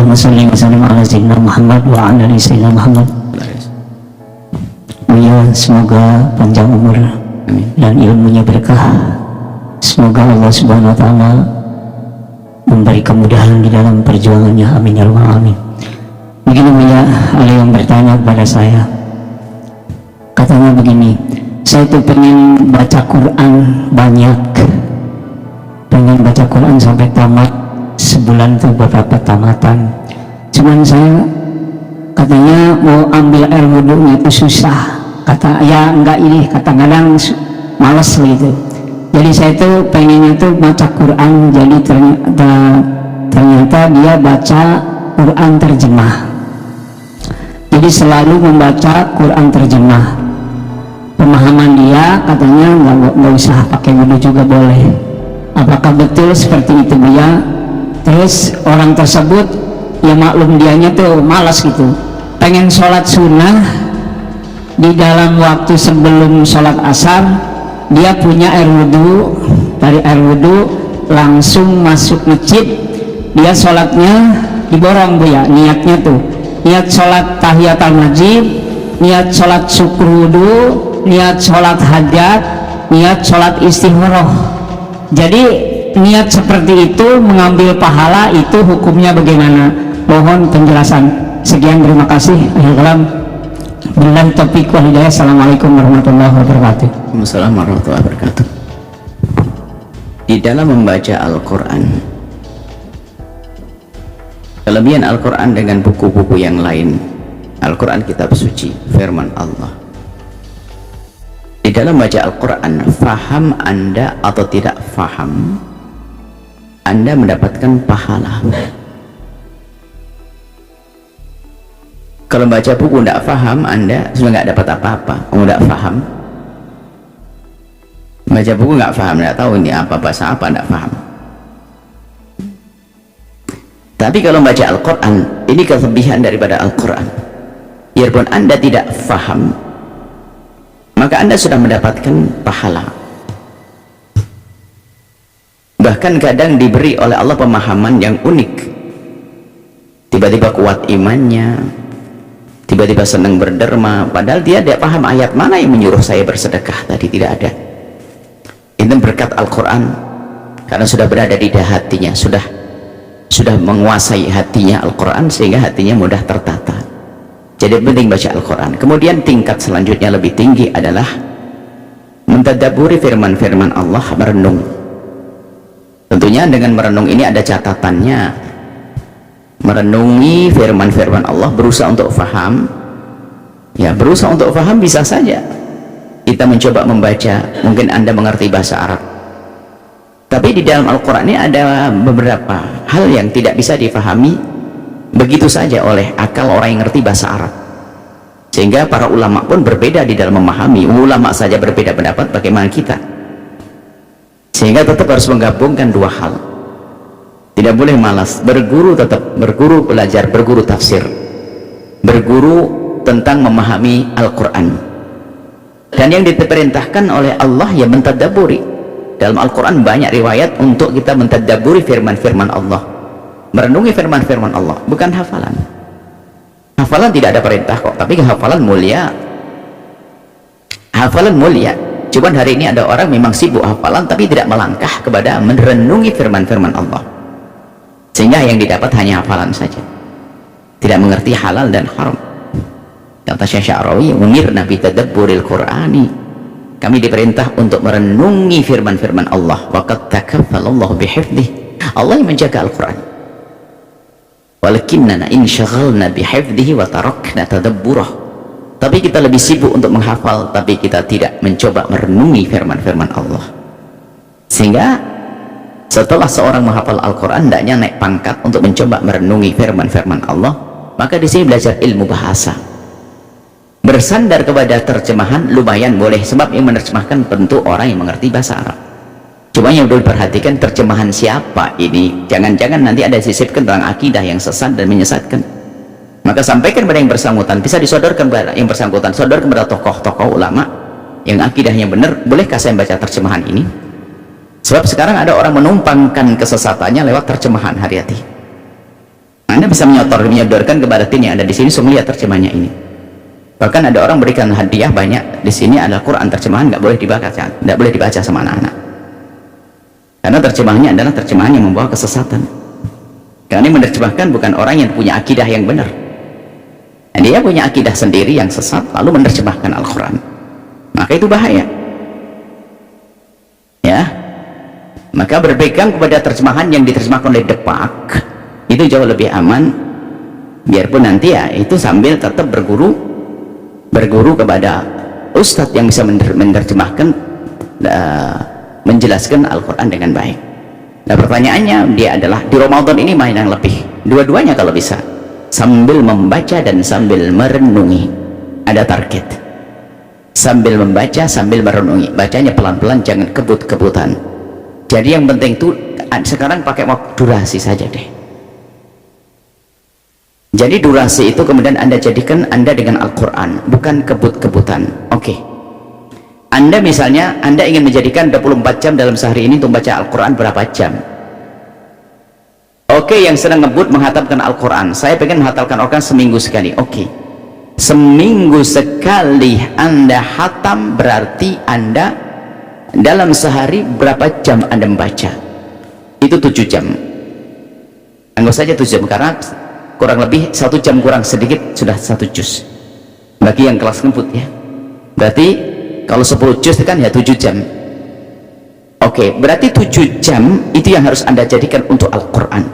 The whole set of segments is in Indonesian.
Allahumma salli wa sallim ala sayyidina Muhammad wa ala ali sayyidina Muhammad. Ya, semoga panjang umur dan ilmunya berkah. Semoga Allah Subhanahu wa taala memberi kemudahan di dalam perjuangannya. Amin ya rabbal alamin. Begini Buya, ada yang bertanya kepada saya. Katanya begini, saya tuh pengen baca Quran banyak, pengen baca Quran sampai tamat, sebulan tuh beberapa tamatan. Cuman saya katanya mau ambil air wudhunya itu susah. Kata ya enggak, ini kadang-kadang malas gitu. Jadi saya tuh pengennya tuh baca Quran, jadi ternyata dia baca Quran terjemah. Jadi selalu membaca Quran terjemah. Pemahaman dia katanya nggak usah pakai wudhu juga boleh. Apakah betul seperti itu Buya? Terus orang tersebut ya maklum dianya tuh malas gitu, pengen sholat sunnah di dalam waktu sebelum sholat asar, dia punya air wudhu, dari air wudhu langsung masuk masjid, dia sholatnya diborong Buya, niatnya tuh niat sholat tahiyatul masjid, niat sholat syukur wudhu, niat sholat hajat, niat sholat istigharah. Jadi niat seperti itu mengambil pahala, itu hukumnya bagaimana? Mohon penjelasan. Sekian, terima kasih. Billahi taufiq wal hidayah. Assalamualaikum warahmatullahi wabarakatuh. Waalaikumsalam warahmatullahi wabarakatuh. Di dalam membaca Al-Quran, kelebihan Al-Quran dengan buku-buku yang lain, Al-Quran kitab suci, firman Allah. Di dalam baca Al-Quran, faham Anda atau tidak faham, Anda mendapatkan pahala. Kalau baca buku tidak faham, Anda sudah nggak dapat apa-apa. Kamu tidak faham, baca buku nggak faham, nggak tahu ini apa, bahasa apa, nggak faham. Tapi kalau baca Al-Quran, ini kelebihan daripada Al-Quran. Biarpun Anda tidak faham, maka Anda sudah mendapatkan pahala. Bahkan kadang diberi oleh Allah pemahaman yang unik. Tiba-tiba kuat imannya, tiba-tiba senang berderma, padahal dia tidak paham ayat mana yang menyuruh saya bersedekah tadi, tidak ada. Itu berkat Al-Quran, karena sudah berada di hatinya, sudah menguasai hatinya Al-Quran, sehingga hatinya mudah tertata. Jadi penting baca Al-Quran. Kemudian tingkat selanjutnya lebih tinggi adalah mentadabburi firman-firman Allah, merenung. Tentunya dengan merenung ini ada catatannya. Merenungi firman-firman Allah, berusaha untuk faham. Ya, berusaha untuk faham bisa saja kita mencoba membaca, mungkin Anda mengerti bahasa Arab, tapi di dalam Al-Quran ini ada beberapa hal yang tidak bisa difahami begitu saja oleh akal orang yang ngerti bahasa Arab, sehingga para ulama pun berbeda di dalam memahami. Ulama saja berbeda pendapat, bagaimana kita? Sehingga tetap harus menggabungkan dua hal. Tidak boleh malas berguru, tetap berguru, belajar, berguru tafsir, berguru tentang memahami Al-Quran. Dan yang diperintahkan oleh Allah ya mentadabburi. Dalam Al-Quran banyak riwayat untuk kita mentadabburi firman-firman Allah, merenungi firman-firman Allah, bukan hafalan. Hafalan tidak ada perintah kok, tapi hafalan mulia. Hafalan mulia. Cuman hari ini ada orang memang sibuk hafalan tapi tidak melangkah kepada merenungi firman-firman Allah, sehingga yang didapat hanya hafalan saja, tidak mengerti halal dan haram. Kata Syekh Sya'rawi, umirna bi tadabburil Qur'ani, kami diperintah untuk merenungi firman-firman Allah. Waqad takaffalallahu bihifdih, Allah yang menjaga Al-Quran. Walakinnana insyaghalna bihifdihi wa tarakna tadabburah, tapi kita lebih sibuk untuk menghafal, tapi kita tidak mencoba merenungi firman-firman Allah. Sehingga setelah seorang menghafal Al-Quran, hendaknya naik pangkat untuk mencoba merenungi firman-firman Allah. Maka di sini belajar ilmu bahasa, bersandar kepada terjemahan lumayan boleh, sebab yang menerjemahkan tentu orang yang mengerti bahasa Arab. Cuma yang perlu diperhatikan terjemahan siapa ini, jangan-jangan nanti ada sisipkan tentang akidah yang sesat dan menyesatkan. Maka sampaikan kepada yang bersangkutan, bisa disodorkan kepada yang bersangkutan, sodorkan kepada tokoh-tokoh ulama yang akidahnya benar. Bolehkah saya baca terjemahan ini? Sebab sekarang ada orang menumpangkan kesesatannya lewat terjemahan, hati-hati. Anda bisa menyodorkan kepada tim yang ada di sini, semua lihat terjemahnya ini. Bahkan ada orang berikan hadiah banyak. Di sini adalah Quran terjemahan, nggak boleh dibaca sama anak-anak. Karena terjemahannya adalah terjemahan yang membawa kesesatan. Karena ini menerjemahkan bukan orang yang punya akidah yang benar. Dan dia punya akidah sendiri yang sesat, lalu menerjemahkan Al-Quran. Maka itu bahaya. Ya, maka berpegang kepada terjemahan yang diterjemahkan oleh Depak itu jauh lebih aman. Biarpun nanti ya itu sambil tetap berguru kepada ustadz yang bisa menerjemahkan, menjelaskan Al-Quran dengan baik. Nah pertanyaannya dia adalah di Ramadan ini main yang lebih, dua-duanya kalau bisa, sambil membaca dan sambil merenungi. Ada target, sambil membaca sambil merenungi, bacanya pelan-pelan, jangan kebut-kebutan. Jadi yang penting itu sekarang pakai waktu durasi saja deh. Jadi durasi itu kemudian Anda jadikan Anda dengan Al-Quran, bukan kebut-kebutan. Oke. Anda misalnya, Anda ingin menjadikan 24 jam dalam sehari ini untuk baca Al-Quran berapa jam? Oke, yang sedang ngebut menghatamkan Al-Quran, saya pengen menghatamkan Al-Quran seminggu sekali. Oke. Seminggu sekali Anda hatam, berarti Anda dalam sehari berapa jam Anda membaca? Itu 7 jam. Anggap saja 7 jam, karena kurang lebih 1 jam kurang sedikit sudah 1 juz bagi yang kelas ngebut ya. Berarti kalau 10 juz itu kan ya 7 jam. Oke, berarti 7 jam itu yang harus Anda jadikan untuk Al-Quran,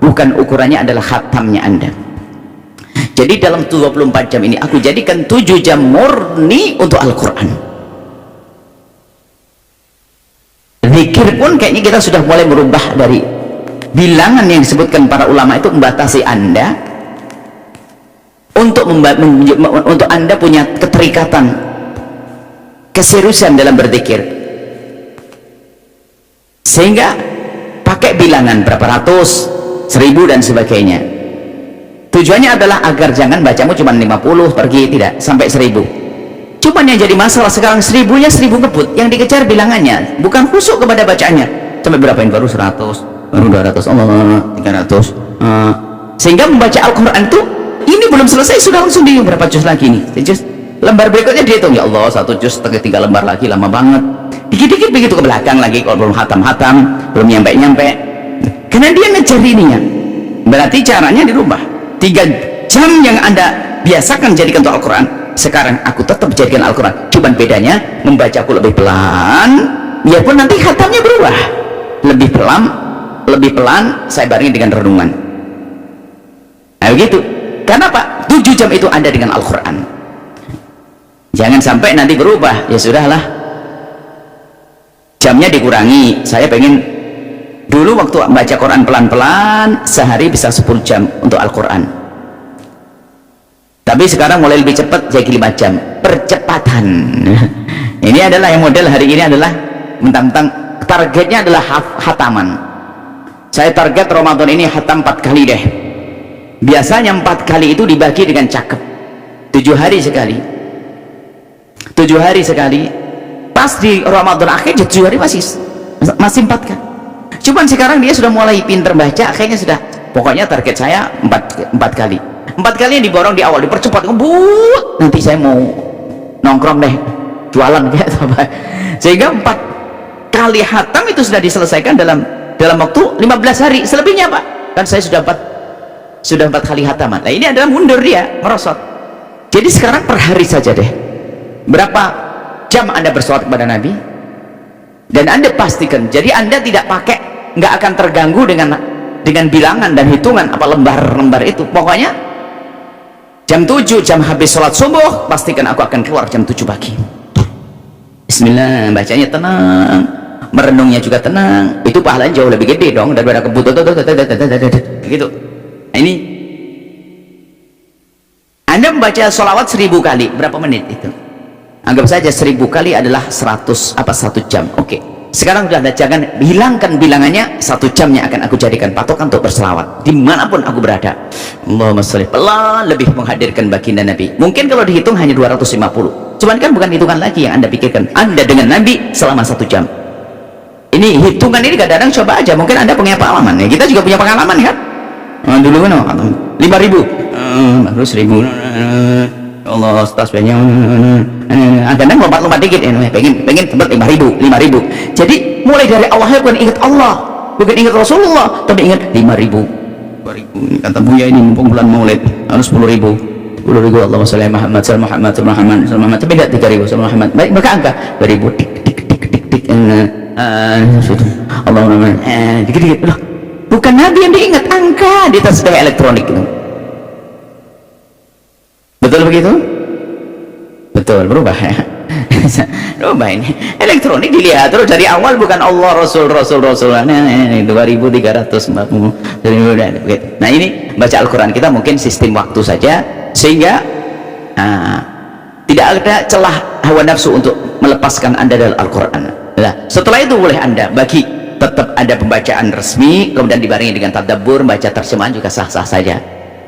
bukan ukurannya adalah khatamnya Anda. Jadi dalam 24 jam ini aku jadikan 7 jam murni untuk Al-Quran. Zikir pun kayaknya kita sudah mulai merubah dari bilangan yang disebutkan para ulama itu, membatasi Anda untuk Anda punya keterikatan, keseriusan dalam berzikir, sehingga pakai bilangan berapa ratus, 1000 dan sebagainya. Tujuannya adalah agar jangan bacamu cuma 50 pergi, tidak sampai 1000. Cuman yang jadi masalah sekarang 1000-nya 1000 ngebut, yang dikejar bilangannya, bukan khusyuk kepada bacaannya. Sampai berapa ini baru 100, baru 200, 300, sehingga membaca Al-Quran itu ini belum selesai sudah langsung di berapa juz lagi nih, juz lembar berikutnya dihitung, ya Allah 1 juz 3 lembar lagi, lama banget, dikit-dikit begitu ke belakang lagi kalau belum hatam-hatam, belum nyampe-nyampe, karena dia ngejar ininya. Berarti caranya dirubah. 3 jam yang Anda biasakan jadikan untuk Al-Quran, sekarang aku tetap jadikan Al-Quran, cuman bedanya membacaku lebih pelan, biarpun nanti hatamnya berubah lebih pelan, saya barengi dengan renungan. Nah begitu. Kenapa? 7 jam itu Anda dengan Al-Quran. Jangan sampai nanti berubah, ya sudahlah jamnya dikurangi. Saya pengen dulu waktu baca Quran pelan-pelan sehari bisa 10 jam untuk Al-Quran, tapi sekarang mulai lebih cepat jadi 5 jam. Percepatan. Ini adalah yang model hari ini adalah mentang-mentang targetnya adalah hataman. Saya target Ramadan ini hatam 4 kali deh. Biasanya 4 kali itu dibagi dengan cakep, 7 hari sekali. 7 hari sekali. Pas di Ramadan akhir 7 hari masih 4 kali. Cuman sekarang dia sudah mulai pinter baca, akhirnya sudah, pokoknya target saya 4 kali. 4 kali yang diborong di awal, dipercepat, nanti saya mau nongkrong deh, jualan kayak apa. Sehingga 4 kali hatam itu sudah diselesaikan dalam waktu 15 hari. Selebihnya Pak, kan saya sudah 4 kali hataman. Nah ini adalah mundur, dia merosot. Jadi sekarang per hari saja deh, berapa jam Anda bersolawat kepada Nabi, dan Anda pastikan, jadi Anda tidak pakai, nggak akan terganggu dengan bilangan dan hitungan apa lembar-lembar itu. Pokoknya jam 7, jam habis sholat subuh, pastikan aku akan keluar jam 7 pagi. Bismillah, bacanya tenang, merenungnya juga tenang. Itu pahalanya jauh lebih gede dong daripada kebut gitu. Nah, ini Anda membaca sholawat 1000 kali, berapa menit itu? Anggap saja 1000 kali adalah 1 jam. Oke. Sekarang sudah ada, jangan hilangkan bilangannya, 1 jamnya akan aku jadikan patokan untuk berselawat dimanapun aku berada. Allahumma sholli, pelan, lebih menghadirkan baginda Nabi. Mungkin kalau dihitung hanya 250, cuman kan bukan hitungan lagi yang Anda pikirkan, Anda dengan Nabi selama 1 jam. Ini hitungan ini kadang-kadang coba aja, mungkin Anda punya pengalaman ya, kita juga punya pengalaman kan. dulu kan 5.000 baru 1.000. Allah tasbihnya kadang lompat-lompat dikit pengen tempat 5.000. Jadi mulai dari awalnya bukan ingat Allah, bukan ingat Rasulullah, tapi ingat 5.000. Kata Buya ini mumpung bulan Maulid harus 10.000 Allahumma sholli ala Muhammad sallallahu alaihi Muhammad, tapi tidak 3.000 sallallahu Muhammad. Baik, maka angka 2.000 tik tik tik tik tik Allahumma dikit-dikit. Loh, bukan Nabi yang diingat, angka di tasbih elektronik itu. Betul begitu? Betul, berubah ya. Berubah ini. Elektronik dilihat terus dari awal, bukan Allah, Rasul. Nah, 2.340. Nah, ini baca Al-Quran kita mungkin sistem waktu saja, sehingga tidak ada celah hawa nafsu untuk melepaskan Anda dari Al-Quran. Nah, setelah itu boleh Anda bagi, tetap ada pembacaan resmi, kemudian dibarengi dengan tadabbur, baca terjemahan juga sah-sah saja.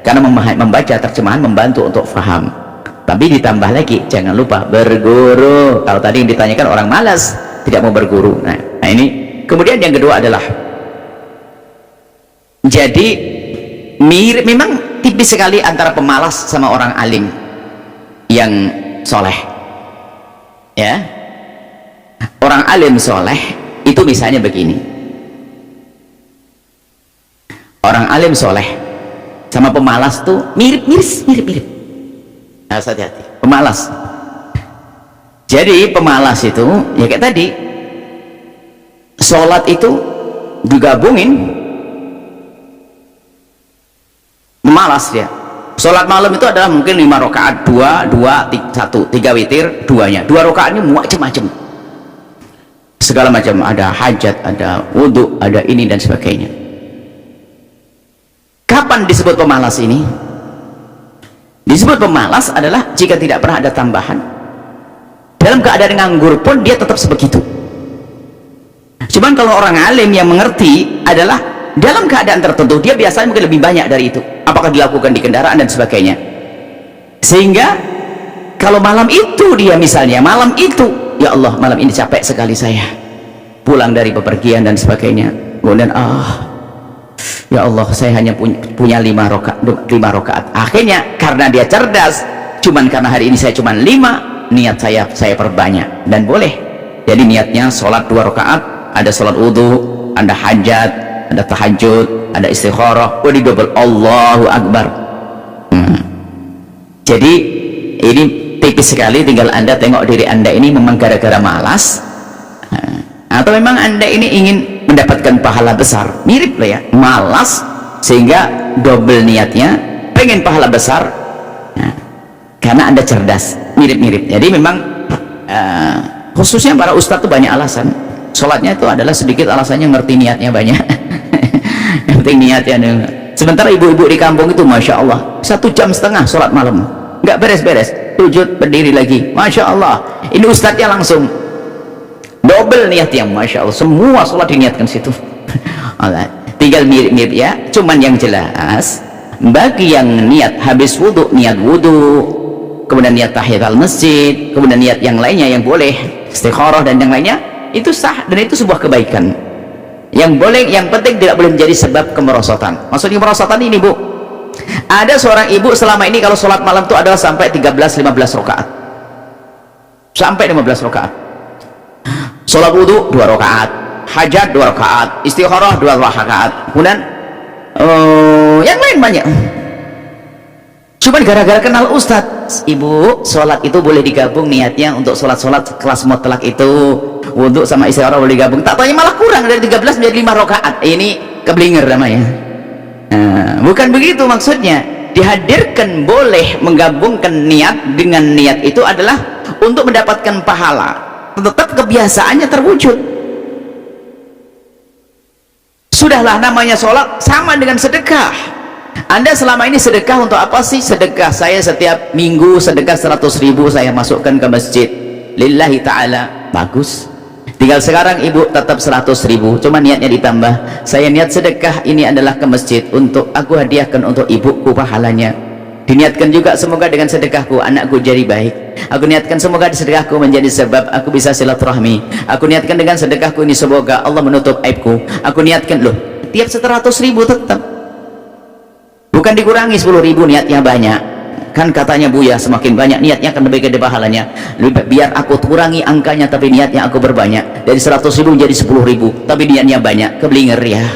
Karena membaca terjemahan membantu untuk faham. Tapi ditambah lagi, jangan lupa berguru. Kalau tadi yang ditanyakan orang malas, tidak mau berguru. Nah ini. Kemudian yang kedua adalah, jadi mirip, memang tipis sekali antara pemalas sama orang alim yang soleh. Ya, orang alim soleh itu misalnya begini. Orang alim soleh sama pemalas tuh mirip. Harus hati-hati, pemalas. Jadi pemalas itu ya kayak tadi, sholat itu digabungin, pemalas dia. Sholat malam itu adalah mungkin 5 rakaat, 2, 1, 3 witir, 2-nya 2 rakaatnya macam-macam, segala macam, ada hajat, ada wudhu, ada ini dan sebagainya. Kapan disebut pemalas ini? Disebut pemalas adalah jika tidak pernah ada tambahan. Dalam keadaan nganggur pun dia tetap sebegitu. Cuman kalau orang alim yang mengerti adalah dalam keadaan tertentu dia biasanya mungkin lebih banyak dari itu, apakah dilakukan di kendaraan dan sebagainya. Sehingga kalau malam itu dia misalnya, malam itu ya Allah, malam ini capek sekali saya, pulang dari bepergian dan sebagainya, kemudian ya Allah, saya hanya punya 5 rakaat. Akhirnya karena dia cerdas, cuman karena hari ini saya cuman 5, niat saya perbanyak. Dan boleh jadi niatnya sholat 2 rakaat, ada sholat wudhu, ada hajat, ada tahajud, ada istikharah, di double Allahu Akbar. Jadi ini tipis sekali, tinggal Anda tengok diri Anda ini memang gara-gara malas, atau memang Anda ini ingin mendapatkan pahala besar. Mirip lah ya, malas sehingga double niatnya, pengen pahala besar. Nah, karena Anda cerdas, mirip-mirip. Jadi memang khususnya para ustadz itu banyak alasan. Sholatnya itu adalah sedikit alasannya, ngerti niatnya banyak. Yang penting niatnya. Sementara ibu-ibu di kampung itu Masya Allah 1,5 jam sholat malam, nggak beres-beres, sujud berdiri lagi, Masya Allah. Ini ustadznya langsung double niat yang Masya Allah, semua sholat diniatkan situ. Tinggal mirip-mirip ya. Cuman yang jelas, bagi yang niat habis wudhu, niat wudhu, kemudian niat tahiyatul masjid, kemudian niat yang lainnya yang boleh, istikharah dan yang lainnya, itu sah dan itu sebuah kebaikan. Yang boleh, yang penting tidak boleh menjadi sebab kemerosotan. Maksudnya kemerosotan ini, Bu, ada seorang ibu selama ini kalau sholat malam itu adalah sampai 13-15 rakaat, sampai 15 rakaat. Sholat wudhu 2 rakaat, hajat 2 rakaat, istikharah 2 rakaat, kemudian yang lain banyak. Cuman gara-gara kenal ustadz, ibu, sholat itu boleh digabung niatnya untuk sholat-sholat kelas mutlak itu, wudhu sama istikharah boleh digabung. Tak tanya malah kurang dari 13 menjadi 5 rakaat. Ini keblinger namanya. Bukan begitu maksudnya. Dihadirkan boleh menggabungkan niat dengan niat itu adalah untuk mendapatkan pahala. Tetap kebiasaannya terwujud. Sudahlah, namanya sholat sama dengan sedekah. Anda selama ini sedekah untuk apa sih? Sedekah saya setiap minggu sedekah 100.000 saya masukkan ke masjid lillahi ta'ala. Bagus. Tinggal sekarang ibu tetap 100.000, cuma niatnya ditambah, saya niat sedekah ini adalah ke masjid untuk aku hadiahkan untuk ibuku pahalanya. Diniatkan juga semoga dengan sedekahku anakku jadi baik. Aku niatkan semoga sedekahku menjadi sebab aku bisa silaturahmi. Aku niatkan dengan sedekahku ini semoga Allah menutup aibku. Aku niatkan, loh, tiap 100.000 tetap. Bukan dikurangi 10.000 niatnya banyak. Kan katanya Buya, semakin banyak niatnya akan lebih gede pahalanya. Biar aku kurangi angkanya tapi niatnya aku berbanyak. Dari 100.000 jadi 10.000 tapi niatnya banyak. Keblinger ya.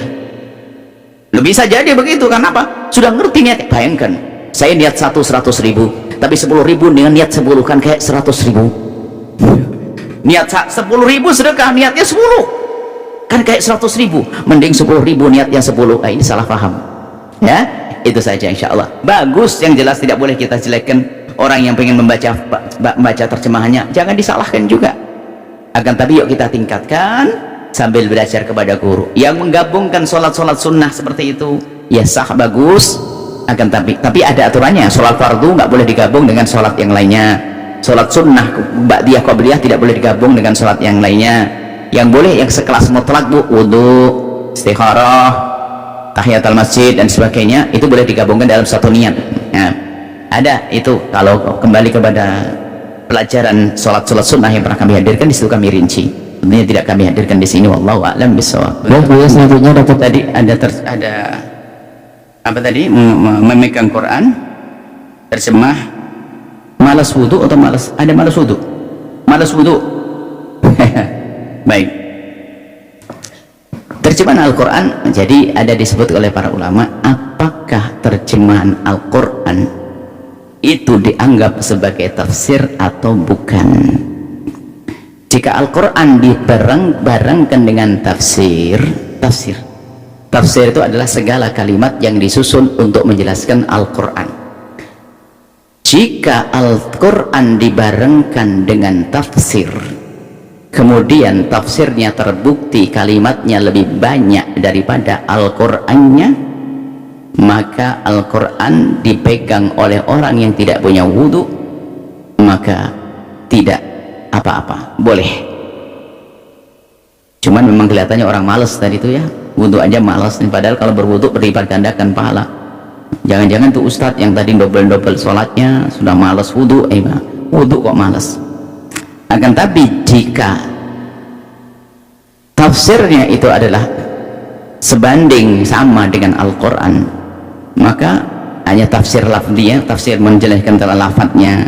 Lu bisa jadi begitu, karena apa? Sudah ngerti niat. Bayangkan, saya niat 100.000 tapi 10.000 dengan niat 10 kan kayak 100.000. Niat 10.000 sedekah, niatnya 10 kan kayak 100.000. Mending 10.000 niatnya 10. Ini salah paham ya. Itu saja insya Allah. Bagus, yang jelas tidak boleh kita jelekkan orang yang pengen membaca terjemahannya, jangan disalahkan juga. Akan tapi yuk kita tingkatkan sambil belajar kepada guru yang menggabungkan sholat-sholat sunnah seperti itu. Ya sah, bagus. Akan tapi ada aturannya. Sholat fardu nggak boleh digabung dengan sholat yang lainnya. Sholat sunnah ba'diyah qabliyah tidak boleh digabung dengan sholat yang lainnya. Yang boleh yang sekelas mutlak bu, wudu, istikharah, tahiyatul masjid dan sebagainya, itu boleh digabungkan dalam satu niat. Nah, ada itu kalau kembali kepada pelajaran sholat sunnah yang pernah kami hadirkan, di situ kami rinci. Tentunya tidak kami hadirkan di sini. Wallahu a'lam bishawab. Buya, selanjutnya dapat Tadi ada apa tadi? Memegang Quran, terjemah, malas wudu atau malas? Ada malas wudu. Malas wudu. Baik. Terjemahan Al-Quran, jadi ada disebut oleh para ulama, apakah terjemahan Al-Quran itu dianggap sebagai tafsir atau bukan? Jika Al-Quran dibareng-barengkan dengan tafsir itu adalah segala kalimat yang disusun untuk menjelaskan Al-Quran. Jika Al-Quran dibarengkan dengan tafsir, kemudian tafsirnya terbukti kalimatnya lebih banyak daripada Al-Qurannya, maka Al-Quran dipegang oleh orang yang tidak punya wudhu, maka tidak apa-apa, boleh. Cuman memang kelihatannya orang malas tadi itu ya, wudhu aja malas, padahal kalau berwudhu berlipat gandakan pahala. Jangan-jangan tuh ustadz yang tadi double sholatnya sudah malas wudhu, wudhu kok malas. Akan tapi jika tafsirnya itu adalah sebanding sama dengan Al-Quran, maka hanya tafsir lafziyah, tafsir menjelaskan tentang lafadznya,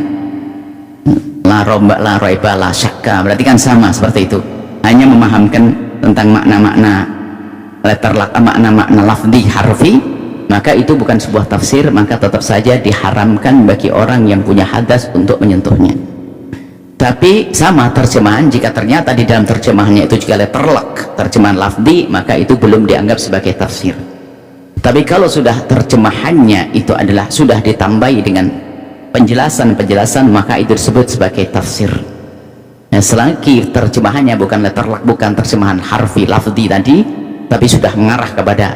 la raiba la syakka, berarti kan sama seperti itu, hanya memahamkan tentang makna-makna makna-makna lafzi harfi, maka itu bukan sebuah tafsir, maka tetap saja diharamkan bagi orang yang punya hadas untuk menyentuhnya. Tapi sama terjemahan, jika ternyata di dalam terjemahannya itu juga letterlock, terjemahan lafzi, maka itu belum dianggap sebagai tafsir. Tapi kalau sudah terjemahannya itu adalah sudah ditambahi dengan penjelasan-penjelasan, maka itu disebut sebagai tafsir. Nah, selagi terjemahannya bukan letterlock, bukan terjemahan harfi lafzi tadi, tapi sudah mengarah kepada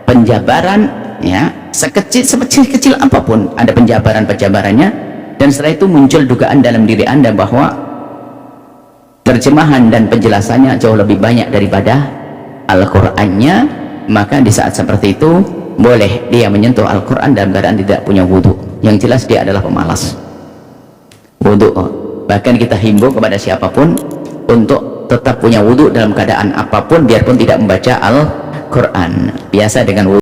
penjabaran, ya, sekecil apapun ada penjabarannya. Dan setelah itu muncul dugaan dalam diri Anda bahwa terjemahan dan penjelasannya jauh lebih banyak daripada Al-Qurannya, maka di saat seperti itu boleh dia menyentuh Al-Quran dalam keadaan tidak punya wudhu. Yang jelas dia adalah pemalas wudhu. Bahkan kita himbau kepada siapapun untuk tetap punya wudhu dalam keadaan apapun, biarpun tidak membaca Al-Quran, biasa dengan wudhu.